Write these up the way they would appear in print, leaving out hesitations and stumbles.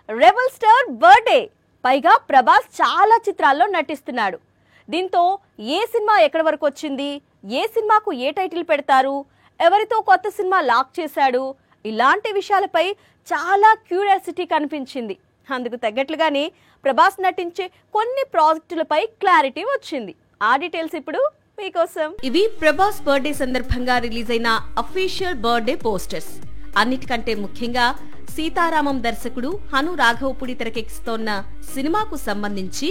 Rebel star birthday. పైగా ప్రభాస్ చాలా చిత్రాల్లో నటిస్తున్నాడు. దీంతో ఏ సినిమా ఎక్కడి వరకు వచ్చింది, ఏ సినిమాకు ఏ టైటిల్ పెడతారు, ఎవరితో కొత్త సినిమా లాక్ చేశాడు, ఇలాంటి విషయాలపై చాలా క్యూరియాసిటీ కనిపించింది. అందుకు తగ్గట్లుగానే ప్రభాస్ నటించే కొన్ని ప్రాజెక్టులపై క్లారిటీ వచ్చింది. ఆ డీటెయిల్స్ ఇప్పుడు మీకోసం. ఇవి ప్రభాస్ బర్త్డే సందర్భంగా రిలీజ్ అయిన అఫీషియల్ బర్త్డే పోస్టర్స్. అన్నిటికంటే ముఖ్యంగా సీతారామం దర్శకుడు హను రాఘవపుడి తెరకెక్కిస్తోన్న సినిమాకు సంబంధించి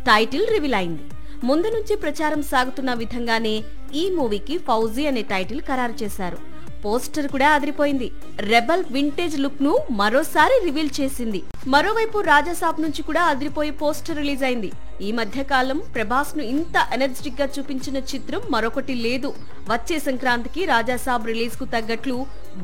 టైటిల్ రివీల్ అయింది. ముందు నుంచి ప్రచారం సాగుతున్న విధంగానే ఈ మూవీకి ఫౌజీ అనే టైటిల్ ఖరారు చేశారు. పోస్టర్ కూడా అదిరిపోయింది. రెబల్ వింటేజ్ లుక్ ను మరోసారి రివీల్ చేసింది. మరోవైపు రాజాసాబ్ నుంచి కూడా అదిరిపోయే పోస్టర్ రిలీజ్ అయింది. ఈ మధ్య కాలం ప్రభాస్ ను ఇంత ఎనర్జెటిక్ గా చూపించిన చిత్రం మరొకటి లేదు. వచ్చే సంక్రాంతికి రాజాసాబ్ రిలీజ్ కు తగ్గట్లు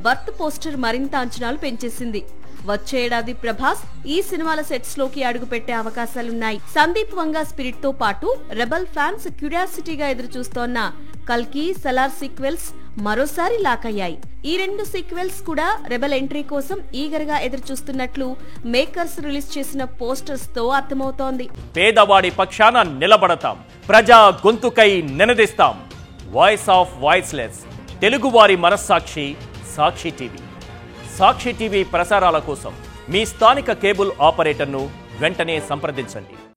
బర్త్ పోస్టర్ మరింత అంచనాలు పెంచేసింది. వచ్చే ఏడాది ప్రభాస్ ఈ సినిమాల సెట్స్ లోకి అడుగు పెట్టే అవకాశాలున్నాయి. సందీప్ వంగా స్పిరిట్ తో పాటు రెబల్ ఫ్యాన్స్ క్యూరియాసిటీగా ఎదురు చూస్తోన్న కల్కి, సలార్ సీక్వెల్స్ మరోసారి లాక్ అయ్యాయి. ఈ రెండు సీక్వెల్స్ కూడా రెబల్ ఎంట్రీ కోసం ఈగర్ గా ఎదురు చూస్తున్నట్లు మేకర్స్ రిలీజ్ చేసిన పోస్టర్స్ తో అర్థమవుతోంది. పేదవాడి పక్షాన నిలబడతాం, ప్రజా గొంతుకై నినదిస్తాం. వాయిస్ ఆఫ్ వాయిస్లెస్, తెలుగువారి మనస్సాక్షి సాక్షి టీవీ. సాక్షి టీవీ ప్రసారాల కోసం మీ స్థానిక కేబుల్ ఆపరేటర్ను వెంటనే సంప్రదించండి.